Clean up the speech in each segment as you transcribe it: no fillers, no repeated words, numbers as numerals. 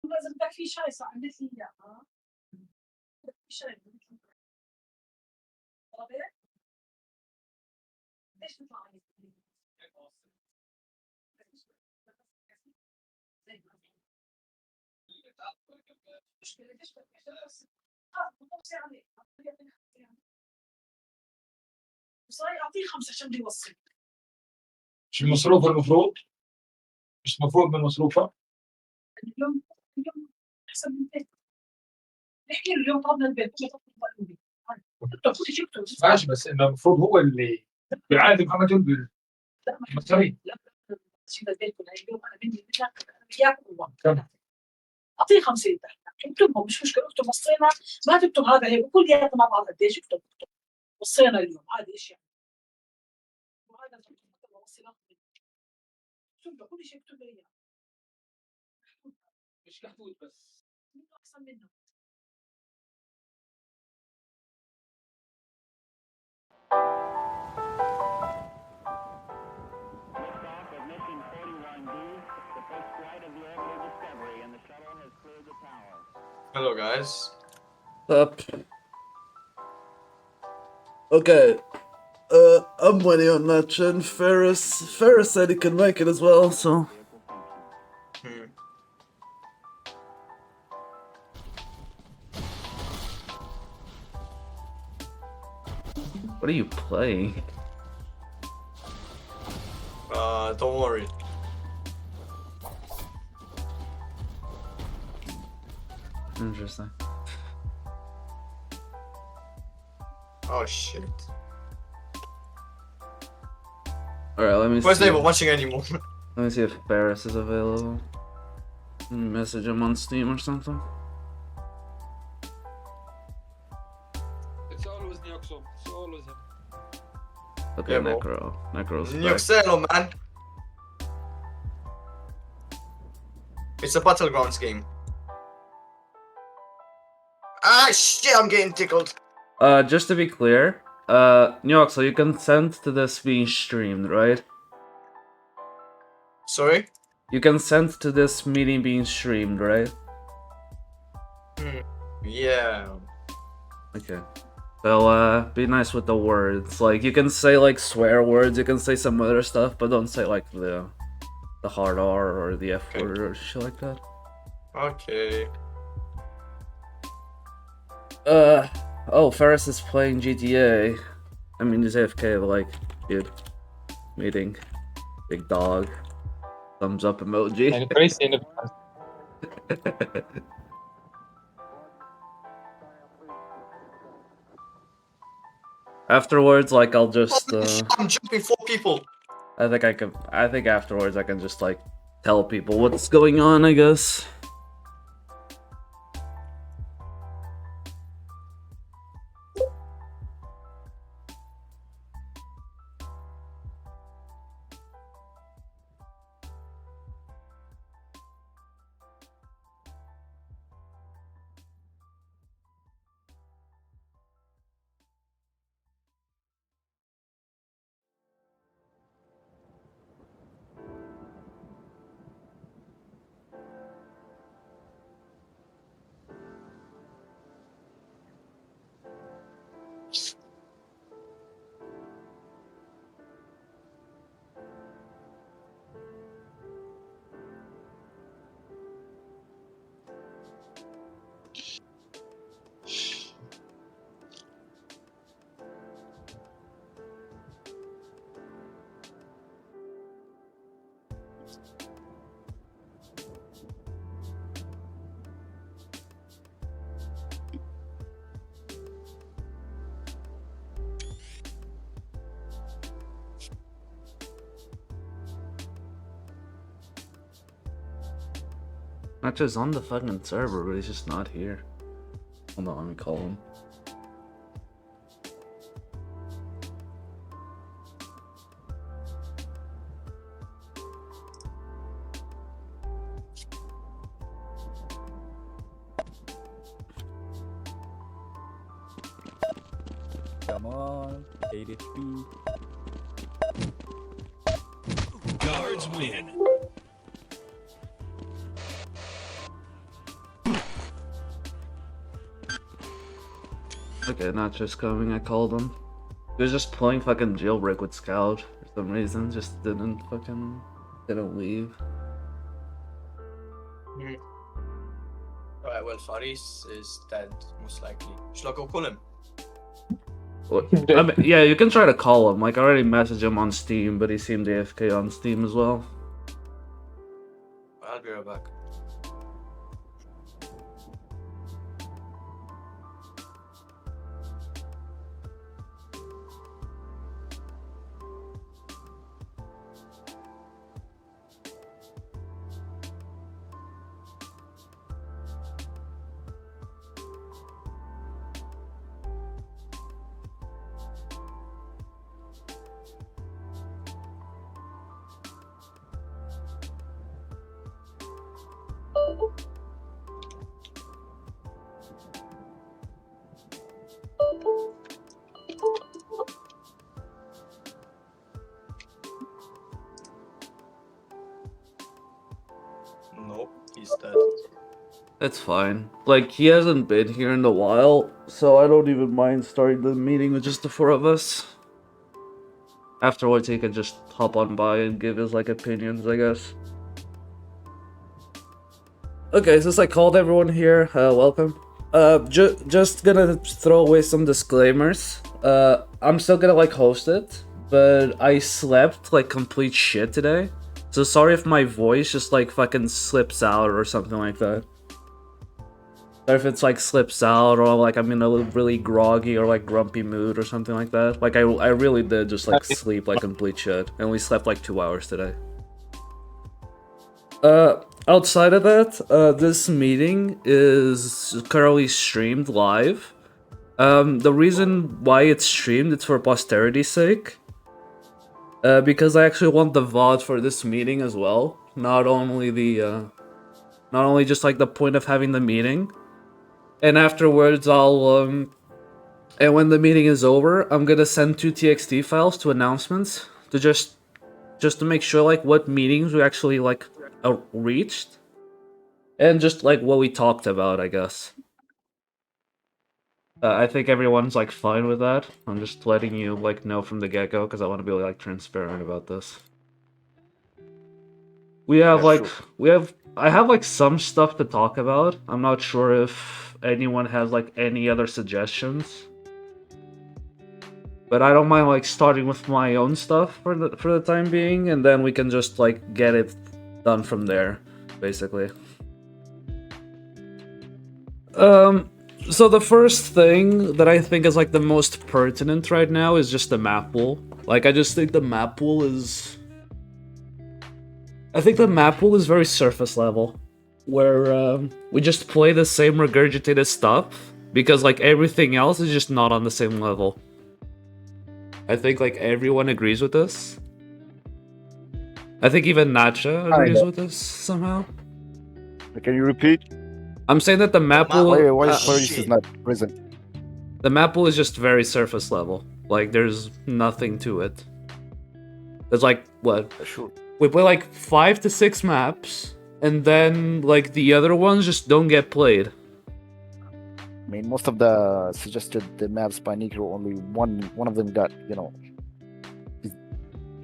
لازم بدك في شاي صح عملت لي اياه بدك في شاي عملت لي طلبت ليش تطلع علي مشكلة ليش بس وصاي اعطيه 5 عشان بده يوصل مش المصروف المفروض؟ مش المفروض من مصروفها؟ اليوم احسن من البيت نحكي له اليوم طلبنا البيت ماشي بس انه المفروض هو اللي بالعاده محمد جنب المصاري لا شيء البيت ولا اليوم انا بدي منك اياك والله اعطيه 5 اكتبهم مش مشكله اكتب وصينا ما تكتب هذا هيك كل يوم مع بعض قديش اكتب وصينا اليوم عادي ايش يعني وهذا وصينا اكتب له كل شيء اكتب له اياه مش كحدود بس احسن منه Hello guys. Up. Okay. I'm waiting on Natsheh and Ferris. Ferris said he can make it as well, so. What are you playing? Don't worry. Interesting. Oh shit. Alright, let me Where's see. they even watching anymore? Let me see if Ferris is available. Message him on Steam or something. It's always Nyoxel. It's always him. Okay, Yeah, bro. Necro. Necro's back. Nyoxel, man. It's a Battlegrounds game. Ah shit, I'm getting tickled. Just to be clear, Nyoxel, you consent to this being streamed, right? Sorry? You consent to this meeting being streamed, right? Yeah. Okay. So, be nice with the words. Like, you can say, like, swear words, you can say some other stuff, but don't say, like, the hard R or the F word or shit like that. Okay. Oh, Ferris is playing GTA. I mean, he's AFK, but, like, dude. Meeting. Big dog. Thumbs up emoji. Afterwards, like, I'll just, I'm jumping 4 people. I think afterwards I can just, like, tell people what's going on, I guess. Natsheh's on the fucking server, but he's just not here. Hold on, let me call him. Come on, 82. Guards win. Okay, Natsheh's coming, I called him. He was just playing fucking Jailbreak with Scout for some reason, just didn't leave. Alright, well, Faris is dead, most likely. Shall I go call him? I mean, yeah, you can try to call him. Like, I already messaged him on Steam, but he seemed AFK on Steam as well. I'll be right back. Nope, he's dead. It's fine. Like, he hasn't been here in a while, so I don't even mind starting the meeting with just the four of us. Afterwards, he can just hop on by and give his, like, opinions, I guess. Okay, since I called everyone here, welcome. Just gonna throw away some disclaimers. I'm still gonna, like, host it, but I slept like complete shit today. So sorry if my voice just, like, fucking slips out or something like that. Or if it's, like, slips out, or, like, I'm in a really groggy or, like, grumpy mood or something like that. Like, I really did just, like, sleep like complete shit. I only slept, like, 2 hours today. Outside of that, this meeting is currently streamed live. The reason why it's streamed, it's for posterity's sake. Because I actually want the VOD for this meeting as well. Not only just, like, the point of having the meeting. And afterwards, and when the meeting is over, I'm gonna send 2 TXT files to announcements to just to make sure, like, what meetings we actually, like, reached, and just, like, what we talked about, I guess. I think everyone's, like, fine with that. I'm just letting you, like, know from the get-go, because I want to be, like, transparent about this. We have, Yeah, like, sure. I have, like, some stuff to talk about. I'm not sure if anyone has, like, any other suggestions. But I don't mind, like, starting with my own stuff for the time being, and then we can just, like, get it done from there, basically. So the first thing that I think is, like, the most pertinent right now is just the map pool. Like, I just think the map pool is... I think the map pool is very surface level, where we just play the same regurgitated stuff, because, like, everything else is just not on the same level. I think, like, everyone agrees with this. I think even Natsheh agrees with this somehow. Can you repeat? I'm saying that the map pool... Why Faris is not present? The map pool is just very surface level. Like, there's nothing to it. There's, like, what? Sure. We play, like, 5 to 6 maps, and then, like, the other ones just don't get played. I mean, most of the suggested maps by Necro, only one of them got,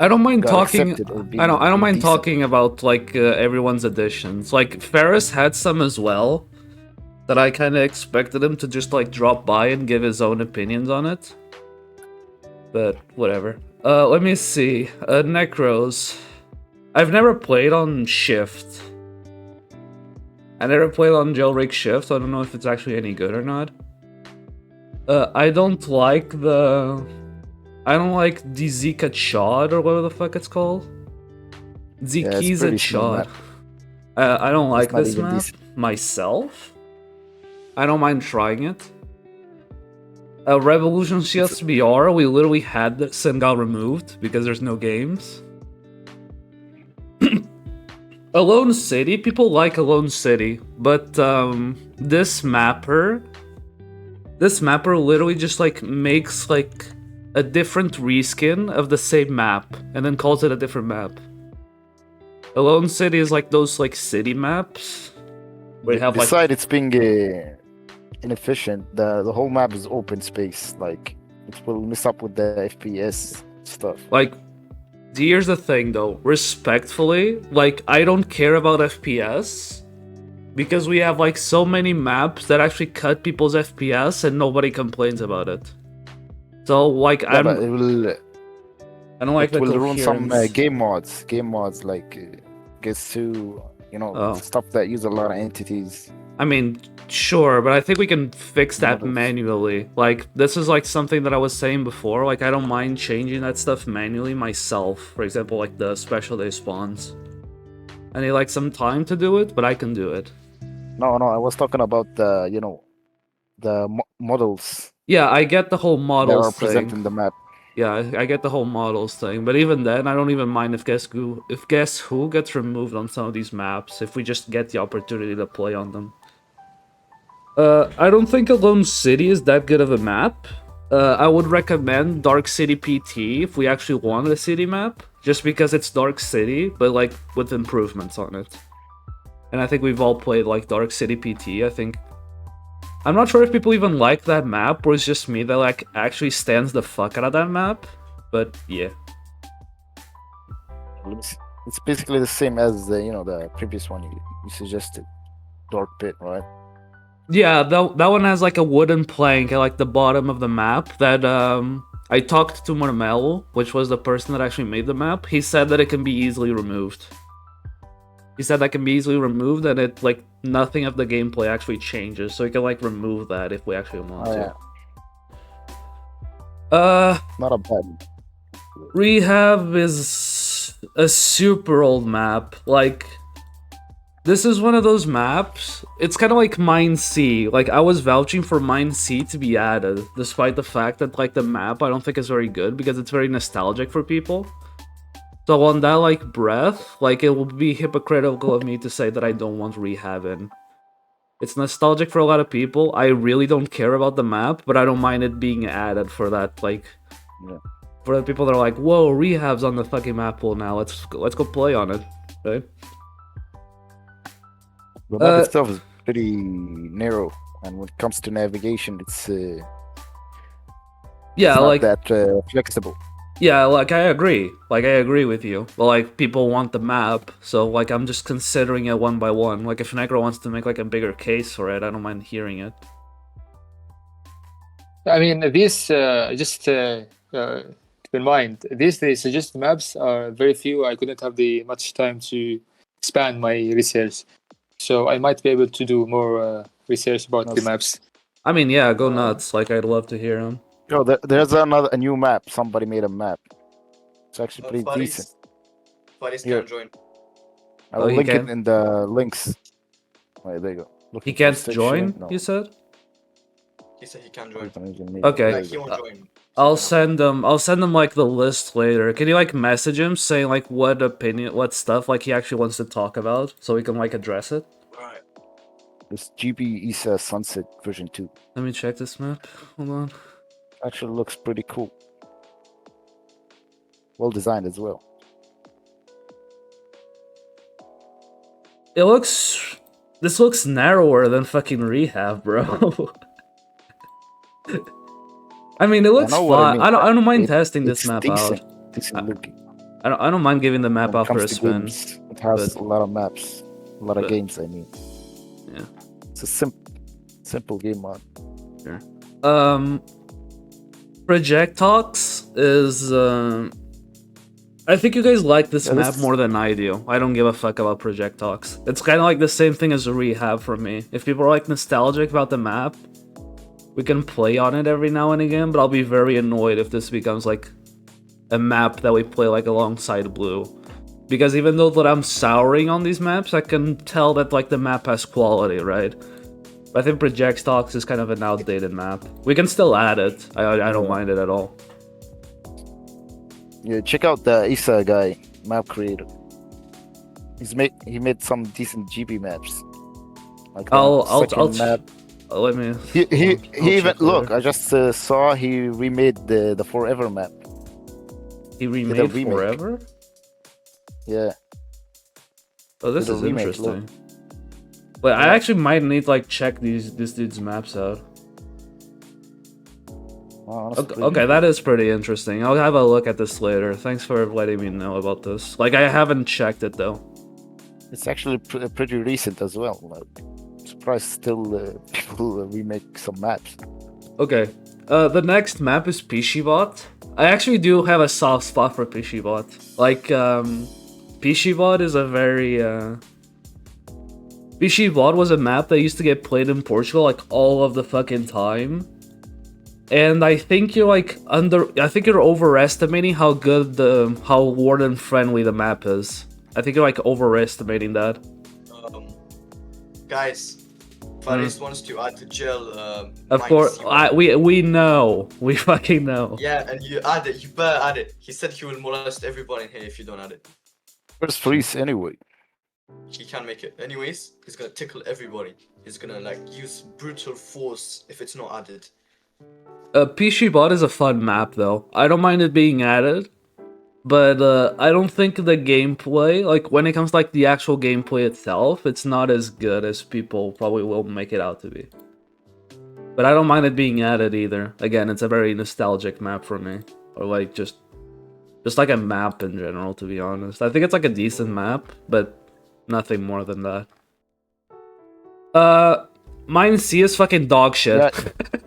I don't mind got talking. accepted or being I don't mind decent. talking about, like, everyone's additions. Like, Ferris had some as well, that I kind of expected him to just, like, drop by and give his own opinions on it. But whatever. Let me see. Necros. I've never played on Shift. I never played on Jailbreak Shift, so I don't know if it's actually any good or not. I don't like the Zika Chod or whatever the fuck it's called. Zikiza Chod. I don't like this map myself. I don't mind trying it. Revolution CSBR, we literally had this and got removed because there's no games. Alone City, people like Alone City, but this mapper literally just, like, makes, like, a different reskin of the same map and then calls it a different map. Alone City is like those, like, city maps where you have, like... Besides, it's being inefficient. The whole map is open space. Like it will mess up with the FPS stuff. Like, here's the thing though, respectfully, like, I don't care about FPS because we have like so many maps that actually cut people's FPS and nobody complains about it. So like, Yeah, but it will I don't like it the will ruin some coherence. game mods like gets to Oh. stuff that use a lot of entities. I mean, sure, but I think we can fix that Models. manually. Like, this is like something that I was saying before. Like, I don't mind changing that stuff manually myself. For example, like the special day spawns. I need like some time to do it, but I can do it. No, I was talking about the models Yeah, I get the whole that models are present thing. in the map. Yeah, I get the whole models thing. But even then, I don't even mind if Guess Who gets removed on some of these maps if we just get the opportunity to play on them. I don't think Alone City is that good of a map. I would recommend Dark City PT if we actually want a city map, just because it's Dark City, but like with improvements on it. And I think we've all played like Dark City PT. I think I'm not sure if people even like that map, or it's just me that like actually stands the fuck out of that map. But yeah, It's basically the same as the previous one you suggested, Dark Pit, right? yeah, that one has like a wooden plank at like the bottom of the map that I talked to Marmel, which was the person that actually made the map. He said that it can be easily removed. He said that can be easily removed and it like nothing of the gameplay actually changes, so we can like remove that if we actually want to. Yeah. Not a bad. Rehab is a super old map. Like, this is one of those maps. It's kind of like Mine C. Like, I was vouching for Mine C to be added, despite the fact that like the map I don't think is very good because it's very nostalgic for people. So on that like breath, like it would be hypocritical of me to say that I don't want Rehab in. It's nostalgic for a lot of people. I really don't care about the map, but I don't mind it being added for that, like, for the people that are like, whoa, Rehab's on the fucking map pool now. Let's go play on it, right? The map itself is pretty narrow, and when it comes to navigation, it's yeah, not like that flexible. yeah, like I agree with you. But like people want the map, so like I'm just considering it one by one. Like if Necro wants to make like a bigger case for it, I don't mind hearing it. I mean, these just keep in mind, these suggested maps are very few. I couldn't have the much time to expand my research, so I might be able to do more research about the maps. I mean, yeah, go nuts. Like I'd love to hear him. Yo, there's a new map. Somebody made a map. It's actually pretty decent. Faris Here. can join. I will link it in the links. Right, there you go. He can't join, you said? He said he can join. Okay. Like, he won't join. I'll send him like the list later. Can you like message him saying like what stuff like he actually wants to talk about so we can like address it? Alright. This GB ISA Sunset version 2. Let me check this map. Hold on. Actually looks pretty cool. Well designed as well. This looks narrower than fucking Rehab, bro. I mean, it looks fine. I don't mind testing this map out. Decent looking. I don't mind giving the map out for a spin. Games, it has a lot of maps, a lot of games. I mean, yeah, it's a simple game mod. Sure. Projectox is. I think you guys like this map more than I do. I don't give a fuck about Projectox. It's kind of like the same thing as Rehab for me. If people are like nostalgic about the map, we can play on it every now and again, but I'll be very annoyed if this becomes like a map that we play like alongside Blue. Because even though that I'm souring on these maps, I can tell that like the map has quality, right? But I think Projectox is kind of an outdated map. We can still add it. I don't mind it at all. Yeah, check out the ISA guy, map creator. He made some decent GB maps. Like I'll map. Let me. He even look. I just saw he remade the Forever map. He remade Forever? Yeah. Oh, this is interesting. But I actually might need to like check this dude's maps out. Wow, Okay, that is pretty interesting. I'll have a look at this later. Thanks for letting me know about this. Like, I haven't checked it though. It's actually pretty recent as well. Like, surprised still people remake some maps. Okay, the next map is Pishibot. I actually do have a soft spot for Pishibot. Like, Pishibot is a very, Pishibot was a map that used to get played in Portugal, like, all of the fucking time. And I think you're, like, I think you're overestimating how good how warden-friendly the map is. I think you're, like, overestimating that. Guys, Faris wants to add to jail. Of course, we know. We fucking know. Yeah, and you add it. You better add it. He said he will molest everybody in here if you don't add it. Where's Freeze anyway? He can't make it. Anyways, he's gonna tickle everybody. He's gonna like use brutal force if it's not added. Pishibot is a fun map though. I don't mind it being added. But I don't think the gameplay, like when it comes to like the actual gameplay itself, it's not as good as people probably will make it out to be. But I don't mind it being added either. Again, it's a very nostalgic map for me. Or like just like a map in general, to be honest. I think it's like a decent map, but nothing more than that. Mine C is fucking dog shit.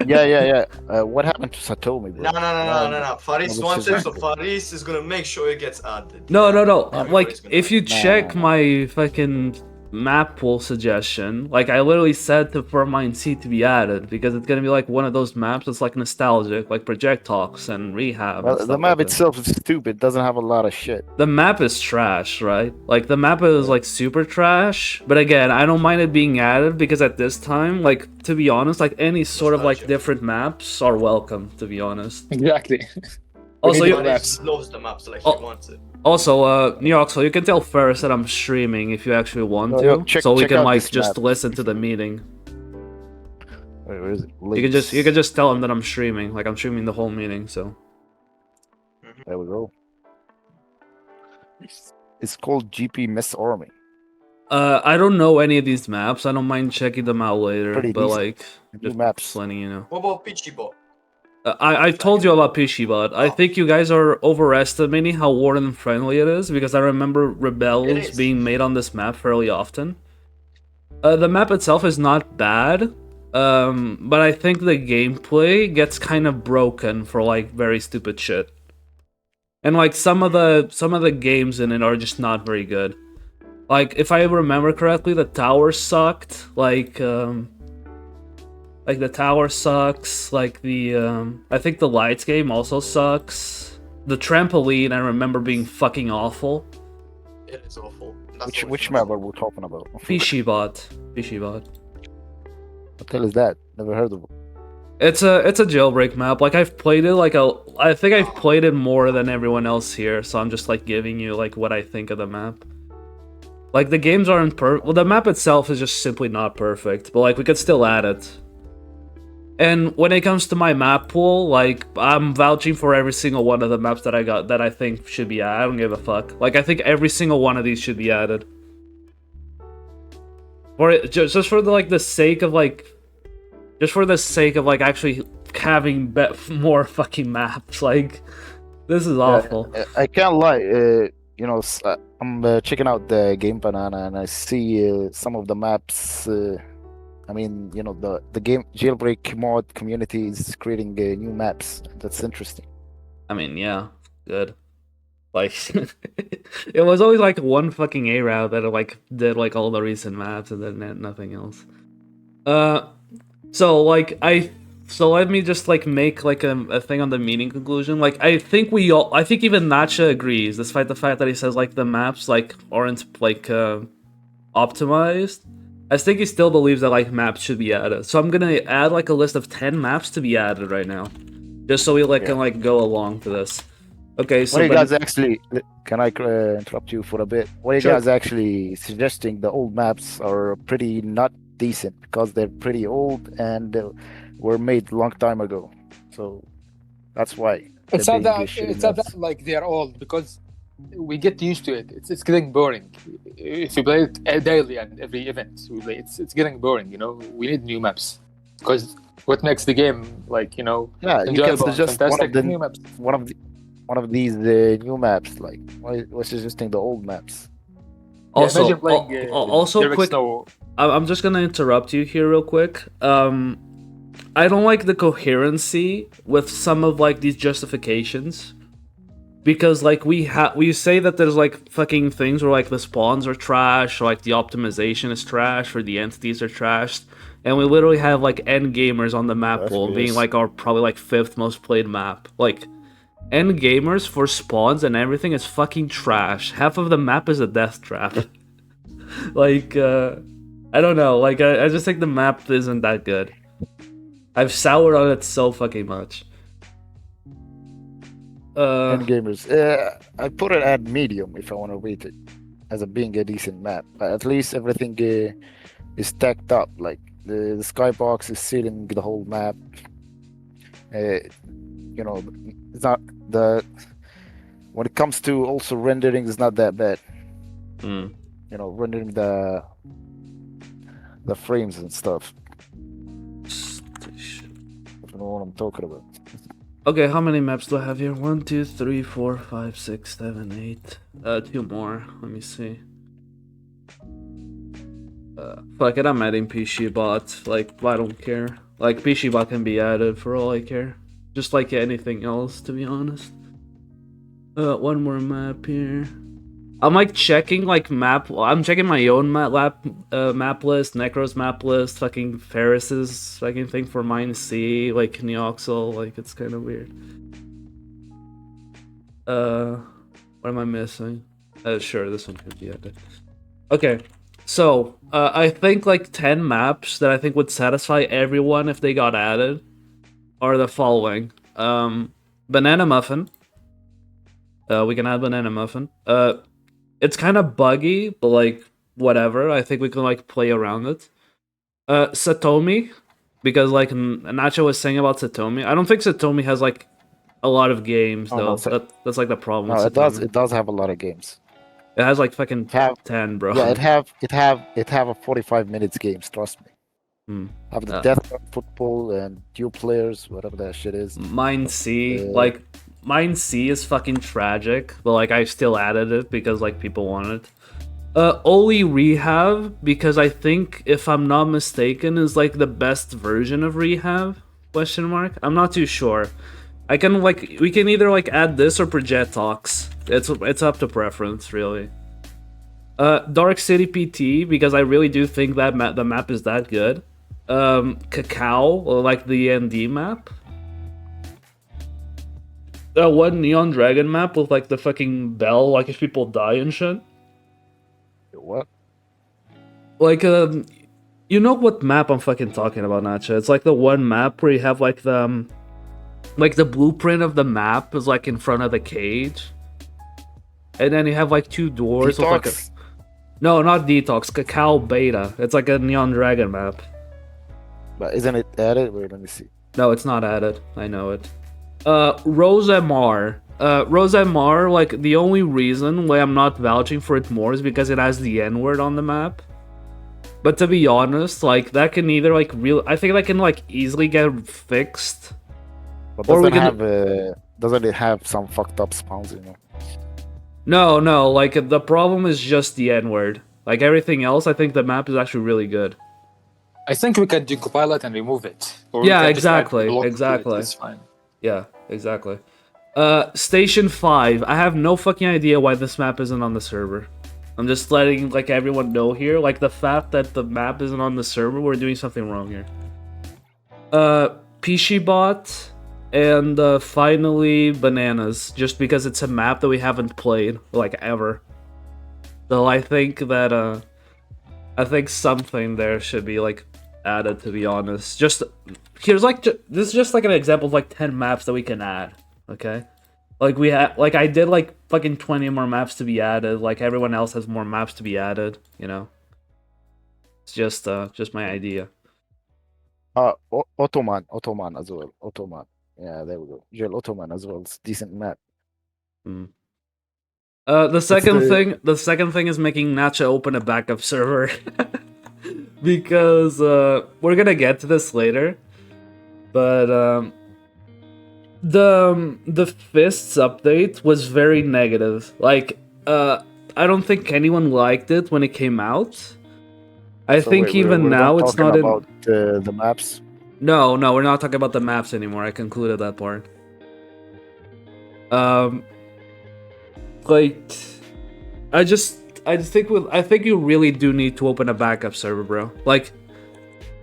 Yeah. What happened to Satomi, bro? No. Faris wants it, so Faris is gonna make sure it gets added. No. Like, if you check my fucking map pool suggestion, like, I literally said for mine C to be added, because it's gonna be like one of those maps that's like nostalgic, like Project Talks and Rehab. Well, and the map like itself is stupid, doesn't have a lot of shit. The map is trash, right? Like, the map is like super trash, but again, I don't mind it being added because at this time, like, to be honest, like any sort of like different maps are welcome, to be honest. Exactly. Also, He loves the maps, like he wants it. Also, Nyoxel, you can tell first that I'm streaming if you actually want to, so we can like just listen to the meeting. Wait, where is it? You can just tell him that I'm streaming, like I'm streaming the whole meeting. So there we go. It's called GP Miss Army. I don't know any of these maps. I don't mind checking them out later, Pretty but decent. like just maps. letting you know. What about Pishibot? I told you about Pishibot. I think you guys are overestimating how warden friendly it is, because I remember rebels being made on this map fairly often. The map itself is not bad, but I think the gameplay gets kind of broken for like very stupid shit. And like some of the games in it are just not very good. Like, if I remember correctly, the tower sucked. Like the tower sucks, like I think the lights game also sucks. The trampoline, I remember being fucking awful. It is awful. Which map are we talking about? Pishibot. What the hell is that? Never heard of it. It's a jailbreak map. Like, I've played it I think I've played it more than everyone else here, so I'm just like giving you like what I think of the map. Like, the games aren't well, the map itself is just simply not perfect, but like we could still add it. And when it comes to my map pool, like, I'm vouching for every single one of the maps that I got that I think should be added. I don't give a fuck. Like, I think every single one of these should be added. Just for the sake of actually having more fucking maps. Like, this is awful. I can't lie. You know, I'm checking out the Game Banana and I see some of the maps. I mean, you know, the game Jailbreak mod community is creating new maps. That's interesting. I mean, yeah, good. Like, it was always like one fucking A-Route that like did like all the recent maps and then nothing else. So let me just like make like a thing on the meeting conclusion. Like, I think even Natsheh agrees, despite the fact that he says like the maps like aren't like optimized. I think he still believes that like maps should be added. So I'm gonna add like a list of 10 maps to be added right now, just so we can like go along to this. Okay, so what are you guys actually? Can I interrupt you for a bit? What are you guys actually suggesting? The old maps are pretty not decent because they're pretty old and were made a long time ago. So that's why. It's not that like they're old, because we get used to it. It's getting boring. If you play it daily and every event we play, it's getting boring. You know, we need new maps because what makes the game like Yeah, you can enjoyable and suggest fantastic? New maps. one of these new maps. Like, why suggesting the old maps? Yeah, Also, imagine playing also Jailbreak quick. Snow. I'm just gonna interrupt you here real quick. I don't like the coherency with some of like these justifications. Because like we say that there's like fucking things where like the spawns are trash, or like the optimization is trash, or the entities are trashed, and we literally have like end gamers on the map pool being FPS. like our probably like 5th most played map. Like end gamers for spawns and everything is fucking trash. Half of the map is a death trap. Like I don't know. Like I just think the map isn't that good. I've soured on it so fucking much. And gamers, I put it at medium if I want to rate it as a being a decent map. But at least everything is stacked up. Like the skybox is sealing the whole map. You know, it's not the when it comes to also rendering, it's not that bad. Hmm. You know, rendering the frames and stuff. If you know what I'm talking about. Okay, how many maps do I have here? 1, 2, 3, 4, 5, 6, 7, 8. 2 more. Let me see. Fuck it, I'm adding PC bot. Like, I don't care. Like, PC bot can be added for all I care. Just like anything else, to be honest. One more map here. I'm like checking like map. I'm checking my own map list, Necro's map list, fucking Ferris's fucking thing for mine C, like Nyoxel. Like it's kind of weird. What am I missing? Sure, this one could be added. Okay, so I think like 10 maps that I think would satisfy everyone if they got added are the following. Banana Muffin. We can add Banana Muffin. It's kind of buggy, but like whatever. I think we can like play around it. Satomi, because like Natsheh was saying about Satomi. I don't think Satomi has like a lot of games Oh, though. no, That's like the problem no, with Satomi. it does have a lot of games. It has like fucking Have 10, bro. Yeah, it have a 45 minutes games. Trust me. Hmm. Have the death football and dual players, whatever that shit is. Mine C, Uh, like mine C is fucking tragic, but like I still added it because like people want it. Oli Rehab, because I think if I'm not mistaken is like the best version of Rehab? Question mark. I'm not too sure. I can like we can either like add this or Project Talks. It's up to preference really. Dark City PT, because I really do think that the map is that good. Cacao, or like the ND map. One Neon Dragon map with like the fucking bell, like if people die and shit. what? Like you know what map I'm fucking talking about, Natsheh? It's like the one map where you have like the blueprint of the map is like in front of the cage, and then you have like 2 doors with like a... Detox? No, not Detox, Cacao Beta. It's like a Neon Dragon map. But isn't it added? Wait, let me see. No, it's not added. I know it. Rose MR. Rose MR, like, the only reason why I'm not vouching for it more is because it has the N-word on the map. But to be honest, like, that can either, like, I think that can, like, easily get fixed. But Or we doesn't it have some fucked up spawns, you know? No, like, the problem is just the N-word. Like, everything else, I think the map is actually really good. I think we can decompile it and remove it. Or we Yeah, can just add exactly, block to it. exactly. It's fine. Yeah, exactly. Station 5. I have no fucking idea why this map isn't on the server. I'm just letting, like, everyone know here. Like, the fact that the map isn't on the server, we're doing something wrong here. Pishibot, and finally Bananas, just because it's a map that we haven't played, like, ever. So I think that, I think something there should be, like, added, to be honest. Just, here's, like, this is just, like, an example of, like, 10 maps that we can add, okay? Like, like, I did, like, fucking 20 more maps to be added, like, everyone else has more maps to be added, you know? It's just my idea. Ottoman as well. Ottoman. Yeah, there we go. Jail Ottoman as well. It's a decent map. Mm. The second the- thing, is making Natsheh open a backup server, because we're gonna get to this later, but the fists update was very negative. Like, I don't think anyone liked it when it came out. I So think wait, even we're now not it's talking not in. about the maps. No, we're not talking about the maps anymore. I concluded that part. Like, I think you really do need to open a backup server, bro. Like,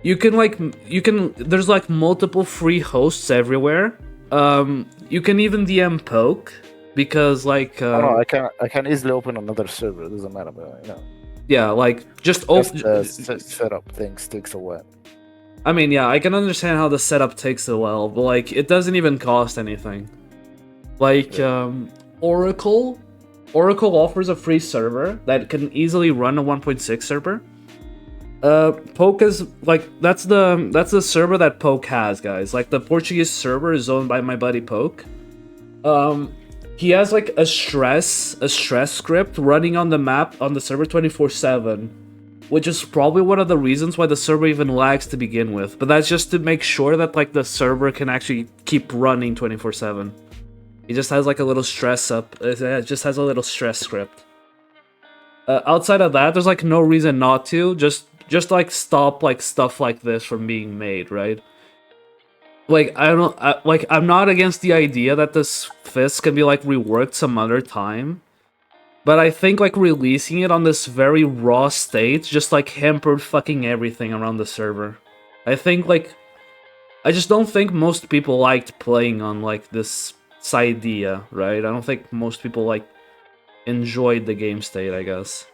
you can there's like multiple free hosts everywhere. You can even DM poke, because like Oh, no, I can easily open another server. It doesn't matter, but you know. yeah, like just open. Setup things takes a while. I mean, yeah, I can understand how the setup takes a while, but like it doesn't even cost anything. Like Oracle offers a free server that can easily run a 1.6 server. Poke is like that's the server that Poke has, guys. Like the Portuguese server is owned by my buddy Poke. He has like a stress script running on the map on the server 24/7, which is probably one of the reasons why the server even lags to begin with. But that's just to make sure that like the server can actually keep running 24/7. He just has like a little stress up. It just has a little stress script. Outside of that, there's like no reason not to. Just like stop like stuff like this from being made, right? Like I'm not against the idea that this fist can be like reworked some other time, but I think like releasing it on this very raw state just like hampered fucking everything around the server. I think like I just don't think most people liked playing on like this idea, right? I don't think most people like enjoyed the game state, I guess.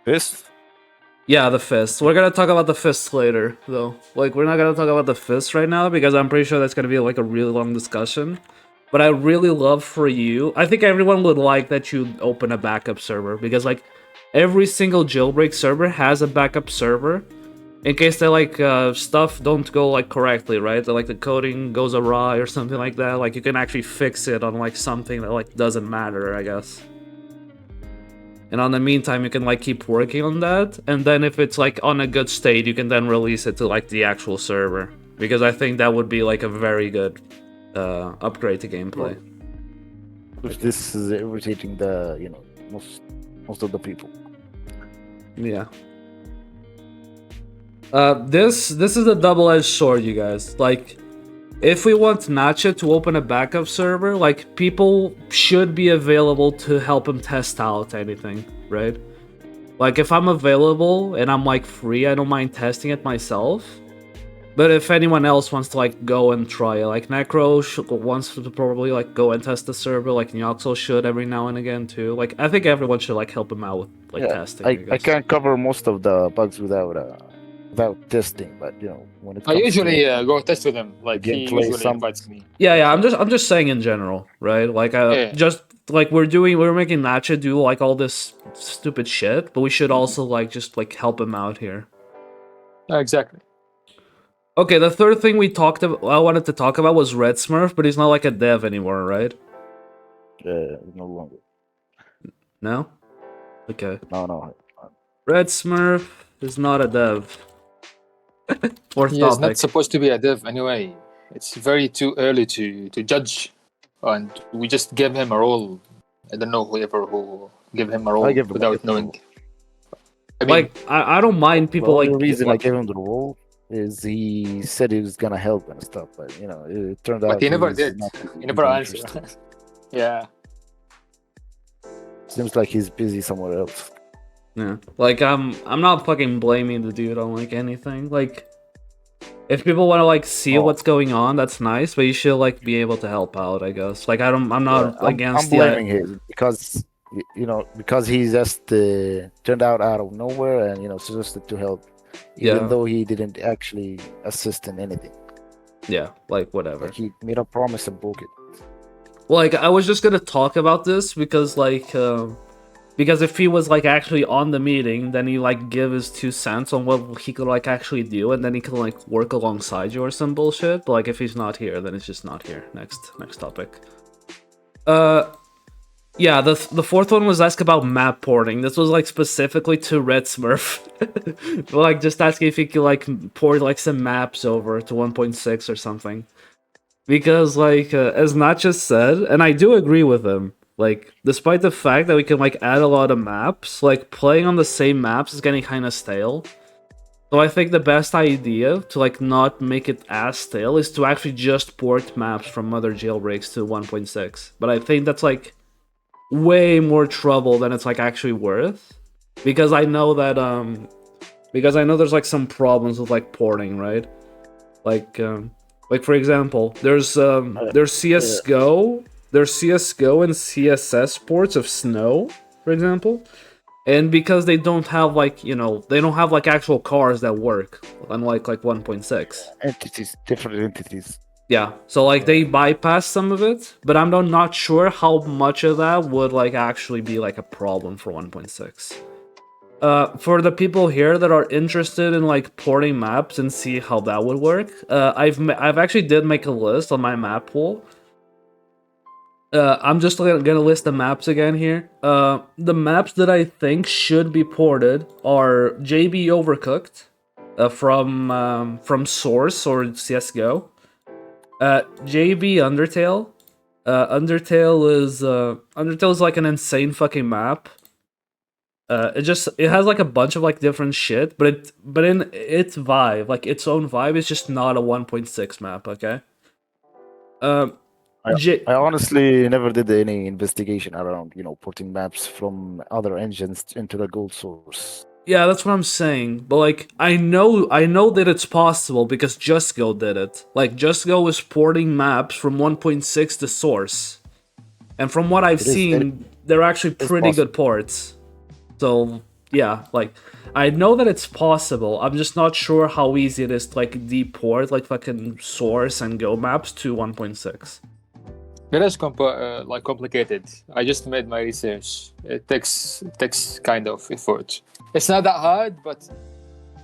Fist? Yeah, the fists. We're gonna talk about the fists later, though. Like, we're not gonna talk about the fists right now, because I'm pretty sure that's gonna be, like, a really long discussion. But I really love for you... I think everyone would like that you open a backup server, because, like, every single Jailbreak server has a backup server, in case they, like, stuff don't go, like, correctly, right? Like, the coding goes awry or something like that. Like, you can actually fix it on, like, something that, like, doesn't matter, I guess. And on the meantime, you can like keep working on that, and then if it's like on a good state, you can then release it to like the actual server, because I think that would be like a very good upgrade to gameplay. This is irritating the most of the people. Yeah. This is a double-edged sword, you guys. Like, if we want Natsheh to open a backup server, like, people should be available to help him test out anything, right? Like, if I'm available and I'm, like, free, I don't mind testing it myself. But if anyone else wants to, like, go and try it, like, Necro wants to probably, like, go and test the server, like, Nyoxel should every now and again, too. Like, I think everyone should, like, help him out with, like, testing, I guess. I can't cover most of the bugs without testing, but when it I comes usually to go test with him. Like he gameplay, usually invites me. Yeah, I'm just saying in general, right? Like, just like we're making Natsheh do like all this stupid shit, but we should also like just like help him out here. Exactly. Okay, the third thing I wanted to talk about was Red Smurf, but he's not like a dev anymore, right? no longer. No? Okay. No. Red Smurf is not a dev. Fourth He's topic. not supposed to be a dev anyway. It's very too early to judge, and we just gave him a role. I don't know who gave him a role without knowing. I mean, like I don't mind people the like. only reason I gave him the role is he said he was gonna help and stuff, but it turned out. But he never was did. not He never even answered. interested. Yeah. Seems like he's busy somewhere else. Yeah, like I'm not fucking blaming the dude on like anything. Like, if people want to like see what's going on, that's nice, but you should like be able to help out, I guess. Like I'm not against. I'm blaming him because because he just turned out of nowhere and suggested to help, even though he didn't actually assist in anything. Yeah, like whatever. Like he made a promise and broke it. Like, I was just gonna talk about this because like because if he was like actually on the meeting, then he like give his 2 cents on what he could like actually do, and then he could like work alongside you or some bullshit. But like if he's not here, then it's just not here. Next topic. Yeah, the fourth one was asked about map porting. This was like specifically to Red Smurf. Like just asking if he could like port like some maps over to 1.6 or something. Because like as Natsheh said, and I do agree with him, like despite the fact that we can like add a lot of maps, like playing on the same maps is getting kind of stale. So I think the best idea to like not make it as stale is to actually just port maps from other jailbreaks to 1.6. But I think that's like way more trouble than it's like actually worth, because I know that there's like some problems with like porting, right? Like for example, there's CS:GO, there's CS:GO and CSS ports of Snow, for example. And because they don't have like, they don't have like actual cars that work, unlike like 1.6. Entities, different entities. Yeah, so like they bypass some of it, but I'm not sure how much of that would like actually be like a problem for 1.6. For the people here that are interested in like porting maps and see how that would work, I've actually did make a list on my map pool. I'm just gonna list the maps again here. The maps that I think should be ported are JB Overcooked, from Source or CS:GO. JB Undertale. Undertale is like an insane fucking map. It has like a bunch of like different shit, but in its vibe, like its own vibe, it's just not a 1.6 map. Okay. I honestly never did any investigation around, porting maps from other engines into the gold source. Yeah, that's what I'm saying. But like, I know that it's possible because JustGo did it. Like, JustGo is porting maps from 1.6 to Source, and from what I've seen, they're actually pretty good ports. So yeah, like, I know that it's possible. I'm just not sure how easy it is to like deport like fucking Source and Go maps to 1.6. It is like complicated. I just made my research. It takes kind of effort. It's not that hard, but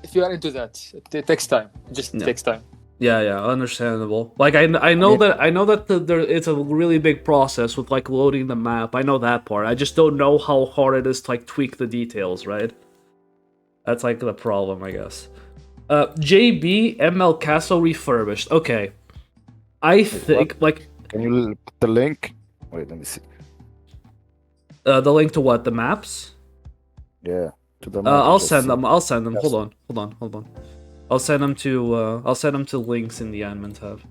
if you are into that, it takes time. It just takes time. Yeah, understandable. Like I know that it's a really big process with like loading the map. I know that part. I just don't know how hard it is to like tweak the details, right? That's like the problem, I guess. JB ML Castle refurbished. Okay, I think like. Can you put the link? Wait, let me see. The link to what? The maps? Yeah, to the map. I'll send them. Yes. Hold on. I'll send them to links in the admin tab.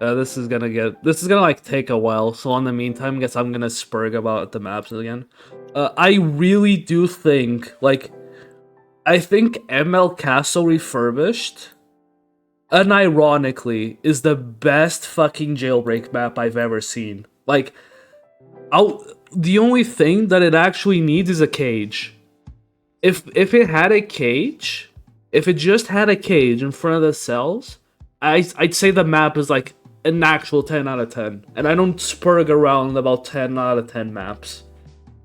This is gonna like take a while. So in the meantime, I guess I'm gonna spurg about the maps again. I really do think I think ML Castle Refurbished, unironically, is the best fucking jailbreak map I've ever seen. Like, the only thing that it actually needs is a cage. If it had a cage, if it just had a cage in front of the cells, I'd say the map is like an actual 10 out of 10. And I don't spurg around about 10 out of 10 maps.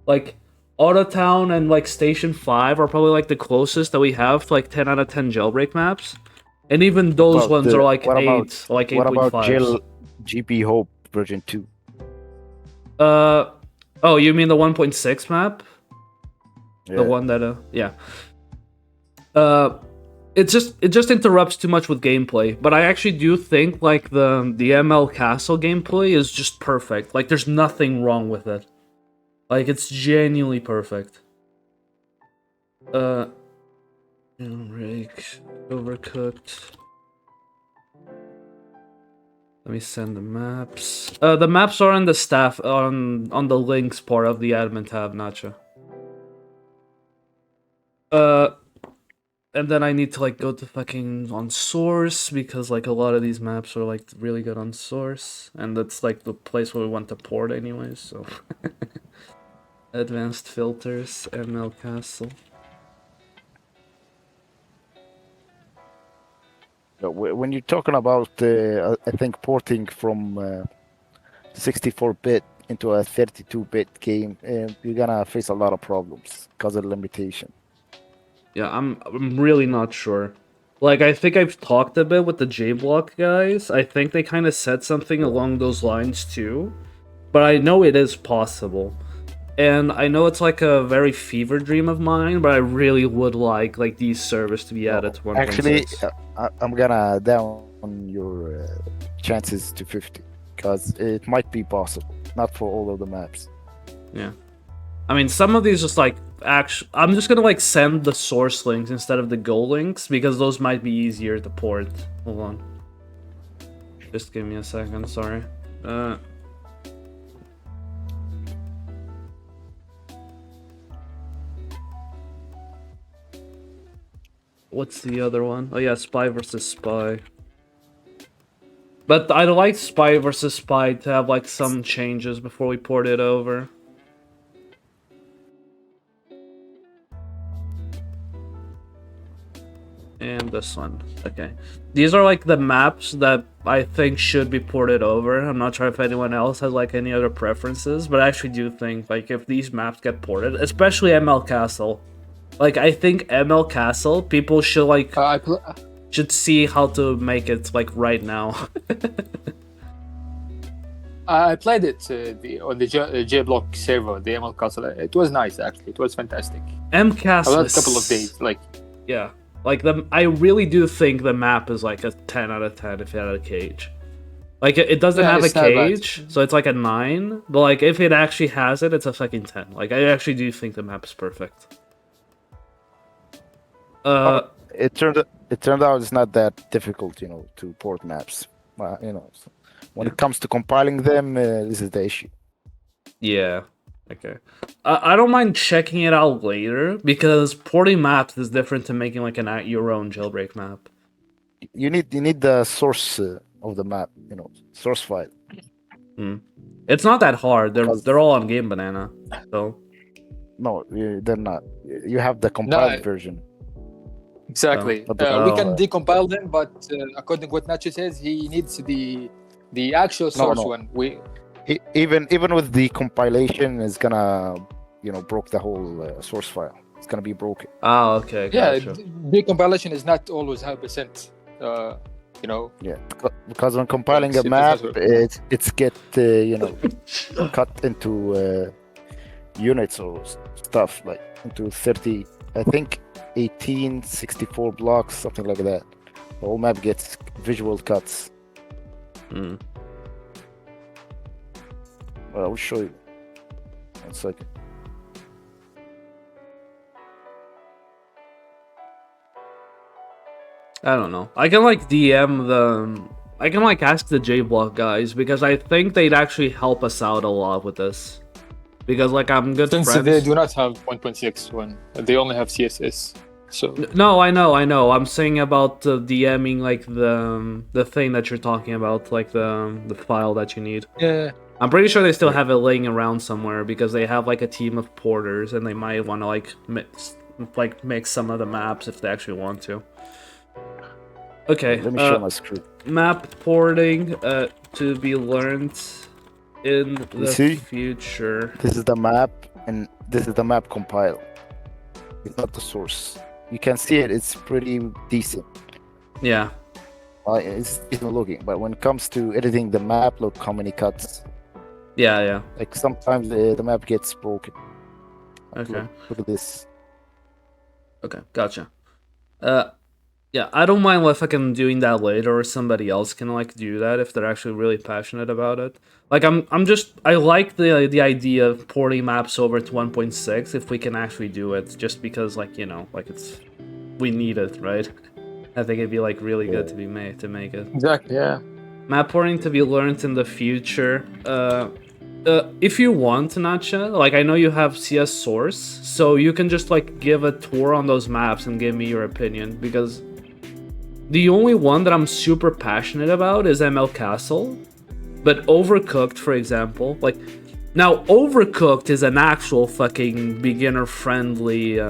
Like, Autotown and like Station 5 are probably like the closest that we have to like 10 out of 10 jailbreak maps. And even those ones are like 8, like 8.5. What about GP Hope version 2? Oh, you mean the 1.6 map? Yeah. The one that yeah. It just interrupts too much with gameplay, but I actually do think like the ML Castle gameplay is just perfect. Like there's nothing wrong with it. Like, it's genuinely perfect. Jailbreak, Overcooked. Let me send the maps. The maps are on the staff, on the links part of the admin tab, Natsheh. And then I need to, like, go to fucking on Source, because, like, a lot of these maps are, like, really good on Source. And that's, like, the place where we want to port anyways, so... Advanced filters, ML Castle. When you're talking about, I think, porting from 64-bit into a 32-bit game, you're gonna face a lot of problems because of limitation. Yeah, I'm really not sure. Like, I think I've talked a bit with the JBlock guys. I think they kind of said something along those lines too. But I know it is possible. And I know it's like a very fever dream of mine, but I really would like these servers to be added to 1.6. Actually, I'm gonna down your chances to 50 because it might be possible. Not for all of the maps. Yeah. I mean, some of these just like I'm just gonna like send the source links instead of the Go links because those might be easier to port. Hold on. Just give me a second, sorry. What's the other one? Oh yeah, Spy versus Spy. But I'd like Spy versus Spy to have like some changes before we port it over. And this one. Okay. These are like the maps that I think should be ported over. I'm not sure if anyone else has like any other preferences, but I actually do think like if these maps get ported, especially ML Castle. Like I think ML Castle, people should like should see how to make it like right now. I played it on the Jailbreak server, the ML Castle. It was nice actually. It was fantastic. M Castle. I had a couple of days, like yeah. Like I really do think the map is like a 10 out of 10 if it had a cage. Like it doesn't have a cage, so it's like a 9. But like if it actually has it, it's a fucking 10. Like I actually do think the map is perfect. It turned out it's not that difficult, you know, to port maps. You know, so when it comes to compiling them, this is the issue. Yeah. Okay. I don't mind checking it out later because porting maps is different to making like your own jailbreak map. You need the source of the map, you know, source file. It's not that hard. They're all on Game Banana, so. No, they're not. You have the compiled version. Exactly. We can decompile them, but according to what Natsheh says, he needs the actual source one. Even with the compilation, is gonna, you know, broke the whole source file. It's gonna be broken. Oh, okay. Gotcha. Yeah, decompilation is not always 100%. You know. Yeah, because when compiling a map, it's get you know, cut into units or stuff, like into 30. I think 18, 64 blocks, something like that. The whole map gets visual cuts. Well, I'll show you. 1 second. I don't know. I can like DM the... I can like ask the JBlock guys because I think they'd actually help us out a lot with this. Because like I'm good friends. Since they do not have 1.6 one, they only have CSS. So no, I know. I'm saying about DMing like the thing that you're talking about, like the file that you need. Yeah. I'm pretty sure they still have it laying around somewhere because they have like a team of porters and they might want to like mix some of the maps if they actually want to. Okay. Let me show my screen. Map porting to be learned in the future. This is the map, and this is the map compile. It's not the source. You can see it. It's pretty decent. Yeah. It's not looking, but when it comes to editing the map, look how many cuts. Yeah. Like sometimes the map gets broken. Okay. Look at this. Okay, gotcha. Yeah, I don't mind if I can doing that later or somebody else can like do that if they're actually really passionate about it. Like I like the idea of porting maps over to 1.6 if we can actually do it, just because like, you know, like we need it, right? I think it'd be like really good to make it. Exactly, yeah. Map porting to be learned in the future. If you want, Natsheh, like I know you have CS source, so you can just like give a tour on those maps and give me your opinion, because the only one that I'm super passionate about is ML Castle, but Overcooked, for example, like now Overcooked is an actual fucking beginner-friendly,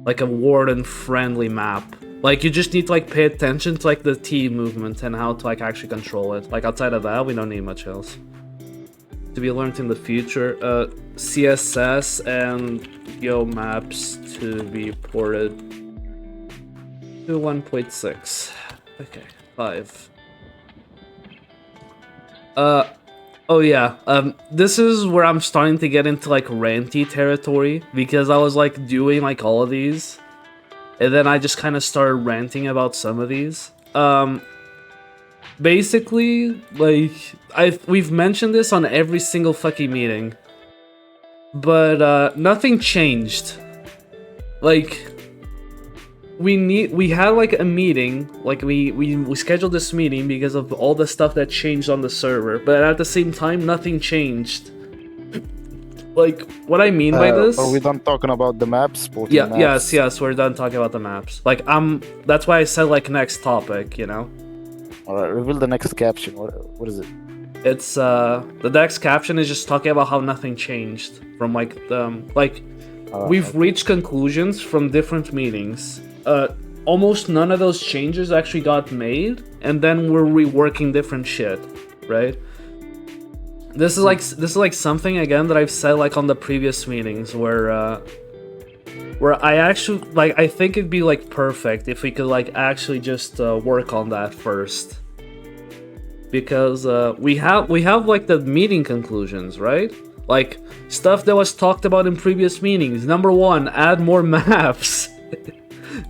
like a warden-friendly map. Like you just need to like pay attention to like the T movement and how to like actually control it. Like outside of that, we don't need much else. To be learned in the future, CSS and Yo maps to be ported. do 1.6. Okay, 5. Oh yeah, this is where I'm starting to get into like ranty territory because I was like doing like all of these and then I just kind of started ranting about some of these. Basically, like we've mentioned this on every single fucking meeting, but nothing changed. Like we had like a meeting, like we scheduled this meeting because of all the stuff that changed on the server, but at the same time nothing changed. Like what I mean by this, Are we done talking about the maps? yeah, Maps? yes, we're done talking about the maps. Like that's why I said like next topic, you know. Alright, reveal the next caption. What is it? It's the next caption is just talking about how nothing changed from like we've reached conclusions from different meetings. Almost none of those changes actually got made, and then we're reworking different shit, right? This is like something again that I've said like on the previous meetings where I actually like I think it'd be like perfect if we could like actually just work on that first, because we have like the meeting conclusions, right? Like stuff that was talked about in previous meetings. Number 1, add more maps.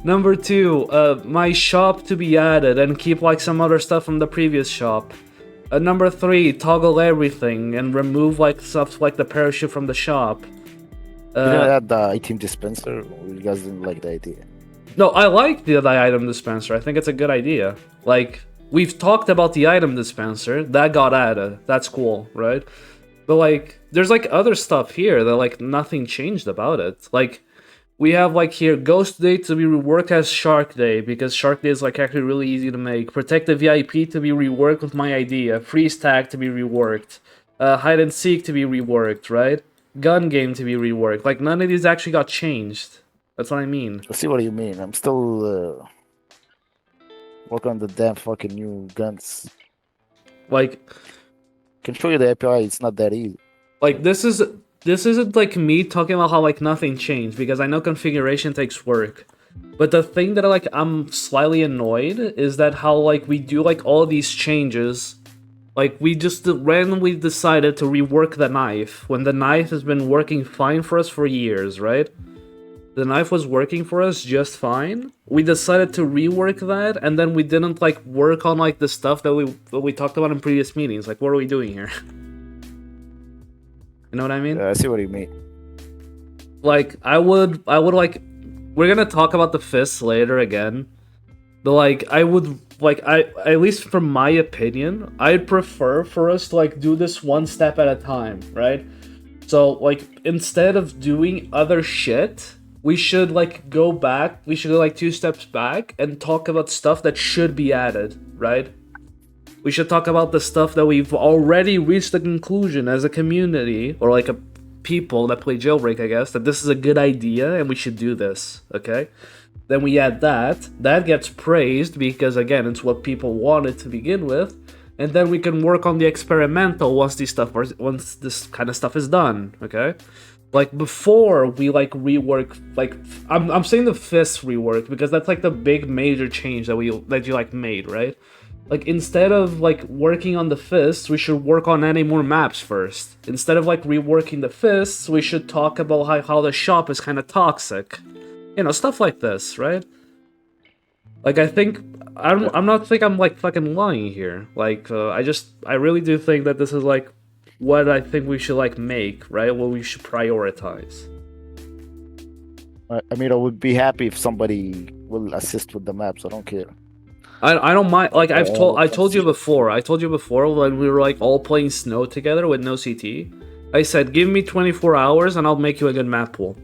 Number 2, my shop to be added and keep like some other stuff from the previous shop. Number 3, toggle everything and remove like stuff like the parachute from the shop. You didn't add the item dispenser, or you guys didn't like the idea? No, I like the item dispenser. I think it's a good idea. Like, we've talked about the item dispenser. That got added. That's cool, right? But, like, there's, like, other stuff here that, like, nothing changed about it. Like, we have, like, here, Ghost Day to be reworked as Shark Day, because Shark Day is, like, actually really easy to make. Protect the VIP to be reworked with my idea. Freeze Tag to be reworked. Hide and Seek to be reworked, right? Gun Game to be reworked. Like, none of these actually got changed. That's what I mean. I see what you mean. I'm still working on the damn fucking new guns. Like, Can show you the API. It's not that easy. like this isn't like me talking about how like nothing changed, because I know configuration takes work. But the thing that like I'm slightly annoyed is that how like we do like all these changes, like we just randomly decided to rework the knife when the knife has been working fine for us for years, right? The knife was working for us just fine. We decided to rework that, and then we didn't like work on like the stuff that we talked about in previous meetings. Like, what are we doing here? You know what I mean? Yeah, I see what you mean. Like, I would like, we're gonna talk about the fists later again, but like, I would like, at least from my opinion, I'd prefer for us to like do this one step at a time, right? So like, instead of doing other shit, we should like go back, we should go like 2 steps back and talk about stuff that should be added, right? We should talk about the stuff that we've already reached the conclusion as a community, or like a people that play Jailbreak, I guess, that this is a good idea and we should do this, okay? Then we add that gets praised because, again, it's what people wanted to begin with, and then we can work on the experimental once this kind of stuff is done, okay? Like, before we, like, rework, like, I'm saying the fists rework because that's, like, the big major change that you, like, made, right? Like, instead of, like, working on the fists, we should work on adding more maps first. Instead of, like, reworking the fists, we should talk about how the shop is kind of toxic. You know, stuff like this, right? Like, I'm not think I'm, like, fucking lying here. Like, I really do think that this is, like, what I think we should, like, make, right? What we should prioritize. I mean, I would be happy if somebody will assist with the maps. I don't care. I don't mind. Like, I told you before when we were, like, all playing Snow together with no CT. I said, give me 24 hours and I'll make you a good map pool.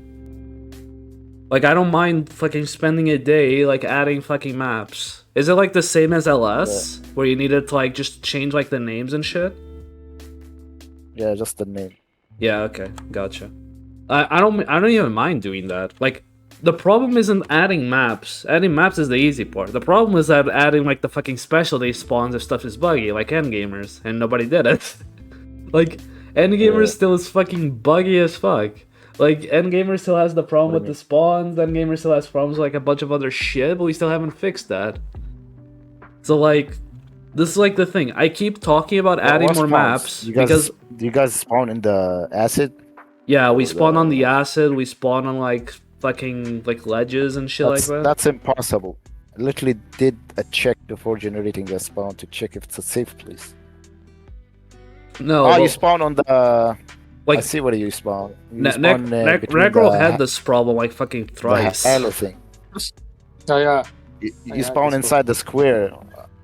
Like, I don't mind fucking spending a day, like, adding fucking maps. Is it, like, the same as LS? Yeah. Where you needed to, like, just change, like, the names and shit? Yeah, just the name. Yeah, okay. Gotcha. I don't even mind doing that. Like, the problem isn't adding maps. Adding maps is the easy part. The problem is that adding, like, the fucking specialty spawns if stuff is buggy, like Endgamers, and nobody did it. Like, Endgamers still is fucking buggy as fuck. Like, Endgamer still has the problem What with do you the spawns, Endgamer still has problems with, like, a bunch of other shit, but we still haven't fixed that. So, like, this is, like, the thing. I keep talking about adding What more spawns? maps, You guys, because, do you guys spawn in the acid? yeah, we Or spawn on the acid, we spawn on, like, fucking, like, ledges and shit like that. That's impossible. I literally did a check before generating a spawn to check if it's a safe place. No, Oh, but, you spawn on the. I like, see where you spawn. You Ne- spawn between Necro the, had this problem, like, fucking the thrice. halo thing. Oh yeah. You Yeah, spawn this inside the square,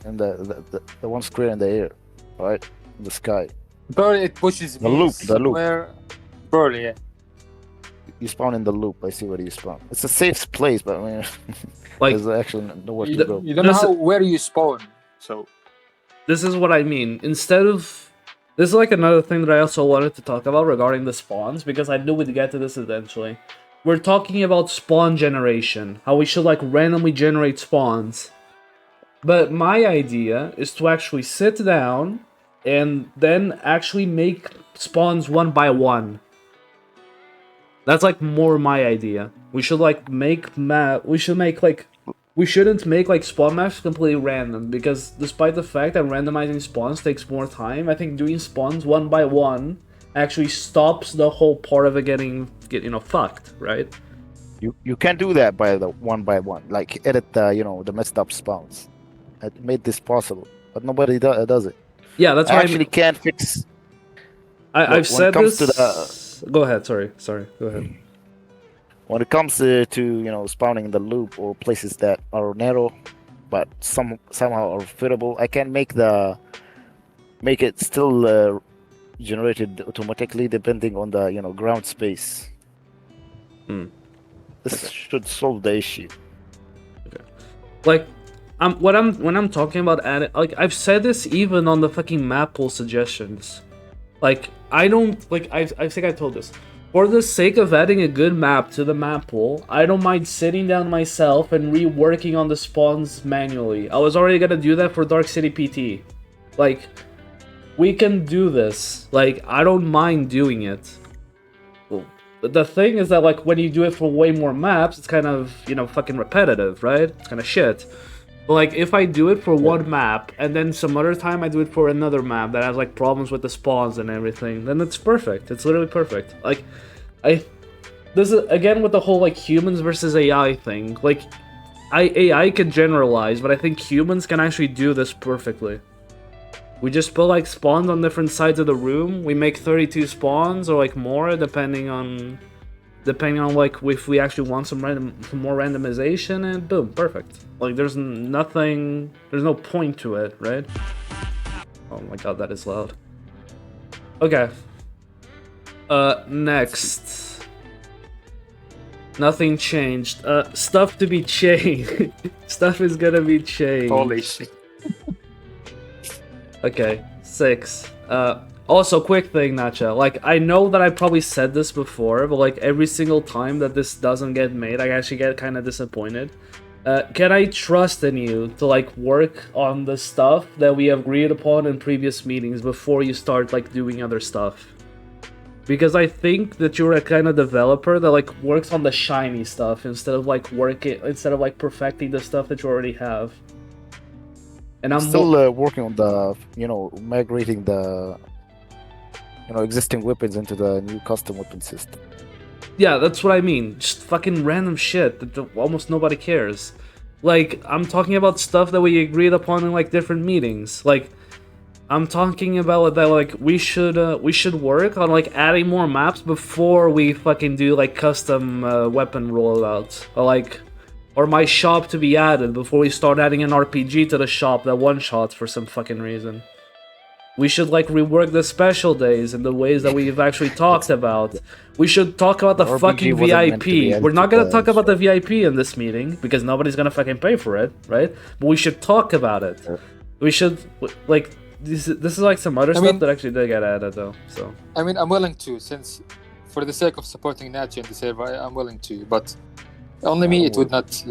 in the one square in the air, right? In the sky. Probably it pushes The me loop, the loop. somewhere. Probably, yeah. You spawn in the loop. I see where you spawn. It's a safe place, but I mean, Like, there's actually nowhere You to don't, go. you don't know This- where you spawn, so this is what I mean. Instead of... This is like another thing that I also wanted to talk about regarding the spawns, because I knew we'd get to this eventually. We're talking about spawn generation, how we should like randomly generate spawns. But my idea is to actually sit down and then actually make spawns one by one. That's like more my idea. We should like make we shouldn't make like spawn maps completely random, because despite the fact that randomizing spawns takes more time, I think doing spawns one by one actually stops the whole part of it getting fucked, right? You can do that by one, like edit the messed up spawns. I made this possible, but nobody does it. Yeah, that's I why actually can't fix. I've when it said comes this. to Go ahead. Sorry. Go ahead. When it comes to spawning in the loop or places that are narrow, but somehow are fittable, I can make it still generated automatically depending on the ground space. Hmm. This should solve the issue. Like, when I'm talking about adding, like I've said this even on the fucking map pool suggestions. Like, I don't like I think I told this. For the sake of adding a good map to the map pool, I don't mind sitting down myself and reworking on the spawns manually. I was already gonna do that for Dark City PT. Like, we can do this. Like, I don't mind doing it. But the thing is that, like, when you do it for way more maps, it's kind of, fucking repetitive, right? It's kind of shit. But, like, if I do it for one map, and then some other time I do it for another map that has, like, problems with the spawns and everything, then it's perfect. It's literally perfect. Like, this is, again, with the whole, like, humans versus AI thing. Like, AI can generalize, but I think humans can actually do this perfectly. We just put, like, spawns on different sides of the room. We make 32 spawns, or, like, more, depending on, like, if we actually want some more randomization, and boom, perfect. Like, there's no point to it, right? Oh my god, that is loud. Okay. Next. Nothing changed. Stuff to be changed. Stuff is gonna be changed. holy shit. Okay, 6. Also, quick thing, Natsheh. Like, I know that I probably said this before, but like every single time that this doesn't get made, I actually get kind of disappointed. Can I trust in you to like work on the stuff that we agreed upon in previous meetings before you start like doing other stuff? Because I think that you're a kind of developer that like works on the shiny stuff instead of like perfecting the stuff that you already have. And I'm Still working on the migrating the existing weapons into the new custom weapon system. Yeah, that's what I mean. Just fucking random shit that almost nobody cares. Like, I'm talking about stuff that we agreed upon in like different meetings. Like, I'm talking about that like we should work on like adding more maps before we fucking do like custom weapon rollouts. Or my shop to be added before we start adding an RPG to the shop that one-shots for some fucking reason. We should like rework the special days in the ways that we've actually talked about. We should talk about the RPG fucking wasn't meant to be VIP. added We're not to gonna the talk about the VIP in this meeting because nobody's gonna fucking pay for it, right? But we should talk about it. We should like this is like some other stuff that actually did get added though. So I mean, I'm willing to, since for the sake of supporting Natsheh in the server, I'm willing to, but only me it would not.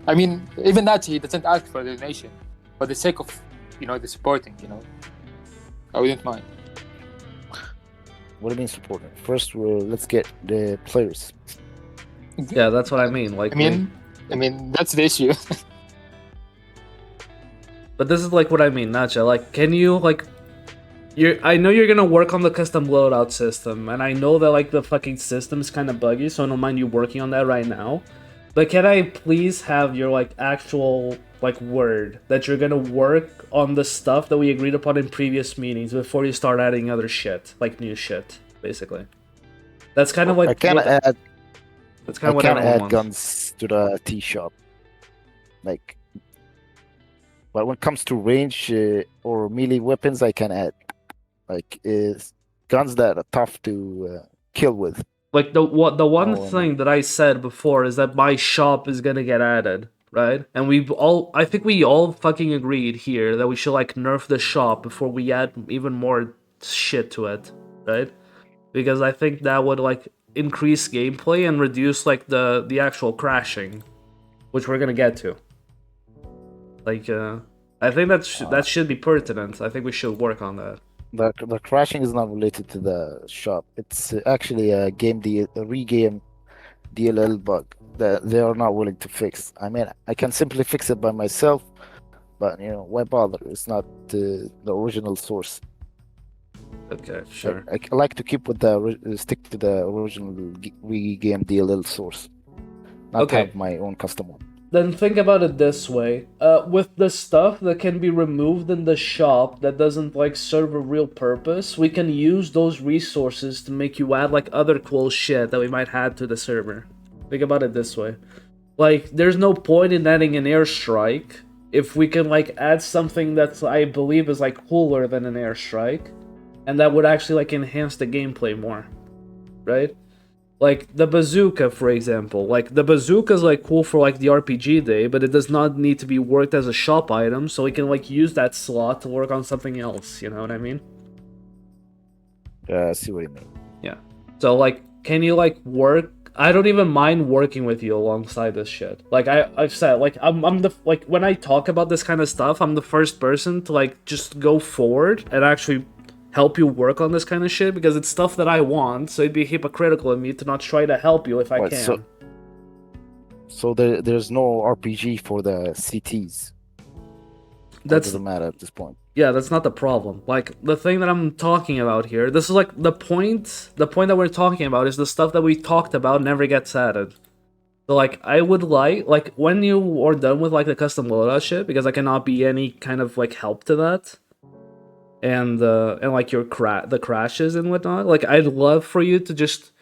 I mean, even Natsheh, he doesn't ask for the donation, for the sake of the supporting, I wouldn't mind. What do you mean supporting? First, let's get the players. Yeah, that's what I mean. Like, I mean that's the issue. but this is like what I mean, Natsheh. Like, can you like, I know you're gonna work on the custom loadout system, and I know that like the fucking system is kind of buggy, so I don't mind you working on that right now. But can I please have your like actual like word that you're gonna work on the stuff that we agreed upon in previous meetings before you start adding other shit, like new shit, basically. That's kind of like I can add. that's kind I of what can everyone add wants. guns to the T shop. Like, but when it comes to range or melee weapons, I can add. Like, is guns that are tough to kill with. Like the one Oh, thing that I said before is that my shop is gonna get added, right? And I think we all fucking agreed here that we should like nerf the shop before we add even more shit to it, right? Because I think that would like increase gameplay and reduce like the actual crashing, which we're gonna get to. Like, I think that should be pertinent. I think we should work on that. the crashing is not related to the shop. It's actually a regame DLL bug that they are not willing to fix. I mean, I can simply fix it by myself, but why bother? It's not the original source. Okay, sure. I like to keep with stick to the original regame DLL source, not Okay. have my own custom one. Then think about it this way. With the stuff that can be removed in the shop that doesn't like serve a real purpose, we can use those resources to make you add like other cool shit that we might add to the server. Think about it this way. Like, there's no point in adding an airstrike if we can like add something that's I believe is like cooler than an airstrike, and that would actually like enhance the gameplay more, right? Like the bazooka, for example. Like the bazooka is like cool for like the RPG day, but it does not need to be worked as a shop item, so we can like use that slot to work on something else. You know what I mean? I see what you mean. Yeah. So like, can you like work? I don't even mind working with you alongside this shit. Like I've said, like I'm the like when I talk about this kind of stuff, I'm the first person to like just go forward and actually help you work on this kind of shit because it's stuff that I want, so it'd be hypocritical of me to not try to help you if I What, can. So there's no RPG for the CTs. That doesn't matter at this point. Yeah, that's not the problem. Like the thing that I'm talking about here, this is like the point that we're talking about is the stuff that we talked about never gets added. So like I would like when you are done with like the custom loadout shit, because I cannot be any kind of like help to that. And like your the crashes and whatnot. Like I'd love for you to just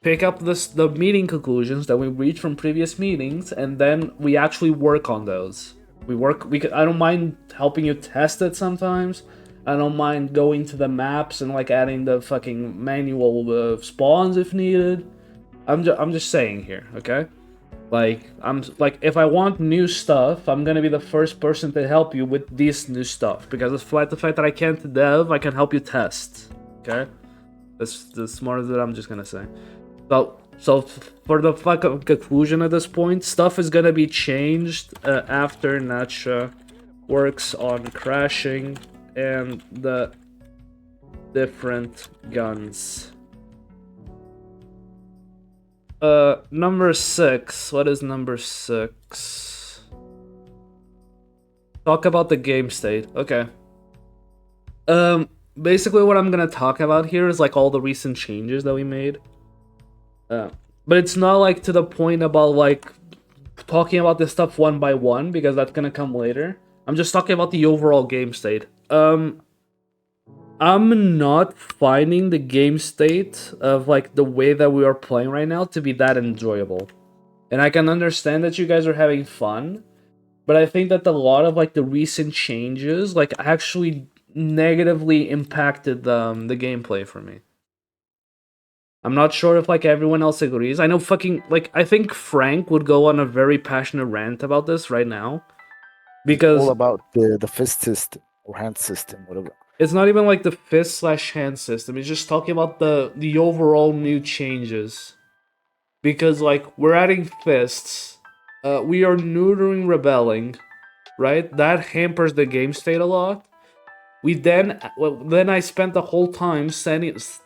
pick up the meeting conclusions that we reached from previous meetings, and then we actually work on those. I don't mind helping you test it sometimes. I don't mind going to the maps and like adding the fucking manual spawns if needed. I'm just saying here, okay? Like, if I want new stuff, I'm gonna be the first person to help you with this new stuff. Because despite the fact that I can't dev, I can help you test. Okay? That's more that I'm just gonna say. So for the fucking conclusion at this point, stuff is gonna be changed after Natsheh works on crashing and the different guns. Number 6. What is number 6? Talk about the game state. Okay. Basically what I'm gonna talk about here is like all the recent changes that we made. But it's not like to the point about like talking about this stuff one by one, because that's gonna come later. I'm just talking about the overall game state. I'm not finding the game state of like the way that we are playing right now to be that enjoyable. And I can understand that you guys are having fun, but I think that a lot of like the recent changes like actually negatively impacted the gameplay for me. I'm not sure if like everyone else agrees. I know fucking like I think Frank would go on a very passionate rant about this right now. Because all about the fist system or hand system, whatever. It's not even like the fist/hand system. It's just talking about the overall new changes. Because like we're adding fists, we are neutering rebelling, right? That hampers the game state a lot. then I spent the whole time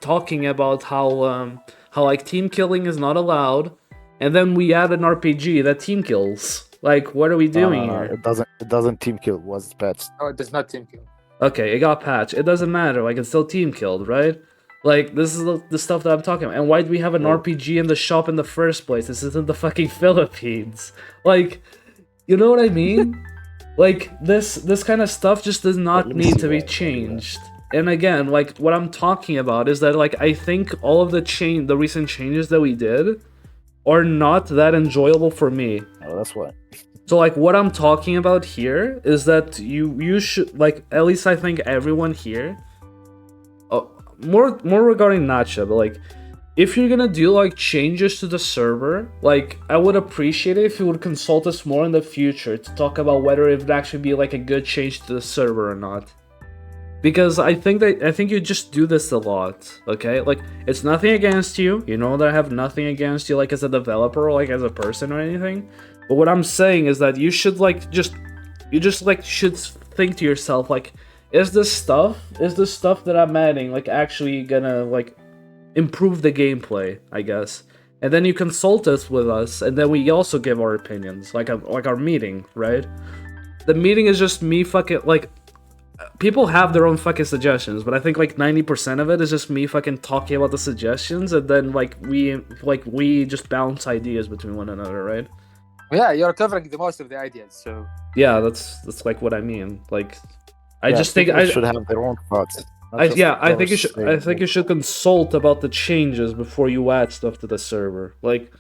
talking about how like team killing is not allowed, and then we add an RPG that team kills. Like, what are we doing No, here? it doesn't team kill. Was patched. Oh, it does not team kill. Okay, it got patched. It doesn't matter. Like, it's still team killed, right? Like, this is the stuff that I'm talking about. And why do we have an RPG in the shop in the first place? This isn't the fucking Philippines. Like, you know what I mean? Like, this kind of stuff just does not Let me need see to be that. changed. And again, like, what I'm talking about is that, like, I think all of the recent changes that we did are not that enjoyable for me. Oh, that's why. So, like, what I'm talking about here is that you should, like, at least I think everyone here, more regarding Natsheh, but, like, if you're gonna do, like, changes to the server, like, I would appreciate it if you would consult us more in the future to talk about whether it would actually be, like, a good change to the server or not. Because I think you just do this a lot, okay? Like, it's nothing against you. You know that I have nothing against you, like, as a developer or, like, as a person or anything. But what I'm saying is that you should, like, should think to yourself, like, is this stuff that I'm adding, like, actually gonna, like, improve the gameplay, I guess. And then you consult us with us, and then we also give our opinions, like our meeting, right? The meeting is just me fucking, like, people have their own fucking suggestions, but I think like 90% of it is just me fucking talking about the suggestions, and then like we just bounce ideas between one another, right? Yeah, you're covering the most of the ideas, so Yeah, that's like what I mean. Like, I Yeah, just think people I should have their own thoughts. I think you should consult about the changes before you add stuff to the server. Like,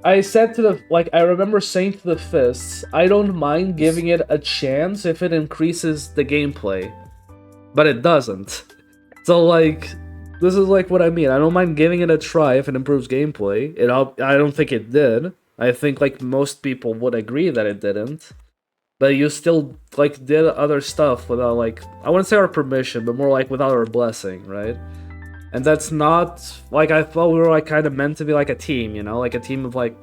I said to I remember saying to the Fists, I don't mind giving it a chance if it increases the gameplay, but it doesn't. So, like, this is like what I mean. I don't mind giving it a try if it improves gameplay. I don't think it did. I think like most people would agree that it didn't. But you still, like, did other stuff without, like, I wouldn't say our permission, but more like without our blessing, right? And that's not, like, I thought we were, like, kind of meant to be like a team, you know? Like a team of, like,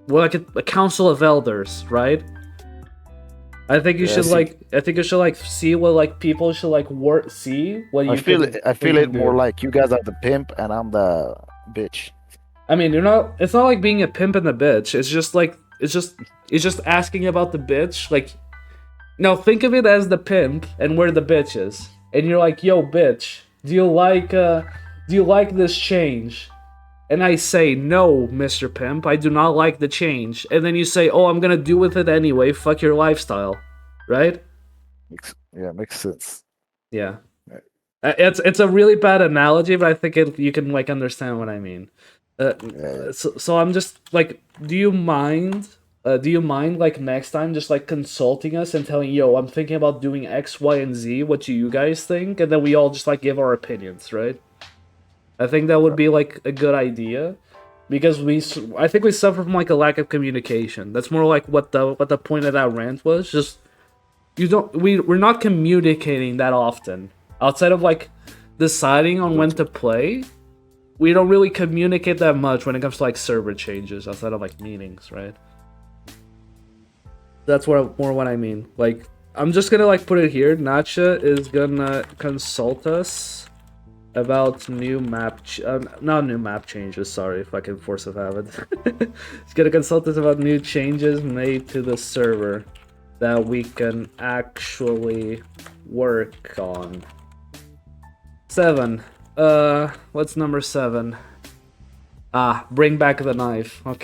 we're like a council of elders, right? I think you should, like, see what, like, people should, like, see what you I feel it more like you guys are the pimp and I'm the bitch. I mean, it's not like being a pimp and a bitch. It's just, like, it's just asking about the bitch. Like, now think of it as the pimp and we're the bitches. And you're like, yo, bitch, do you like this change? And I say, no, Mr. Pimp, I do not like the change. And then you say, oh, I'm gonna do with it anyway, fuck your lifestyle. Right? Makes sense. Yeah. It's a really bad analogy, but I think you can, like, understand what I mean. So I'm just, like, do you mind, like, next time just, like, consulting us and telling, yo, I'm thinking about doing X, Y, and Z, what do you guys think? And then we all just, like, give our opinions, right? I think that would be, like, a good idea, because I think we suffer from, like, a lack of communication. That's more like what the point of that rant was. Just, we're not communicating that often. Outside of, like, deciding on when to play, we don't really communicate that much when it comes to, like, server changes outside of, like, meetings, right? That's more what I mean. Like, I'm just gonna, like, put it here. Natsheh is gonna consult us about new map, not new map changes, sorry, if I can force of habit. He's gonna consult us about new changes made to the server that we can actually work on. 7. What's number 7? Bring back the knife. Okay.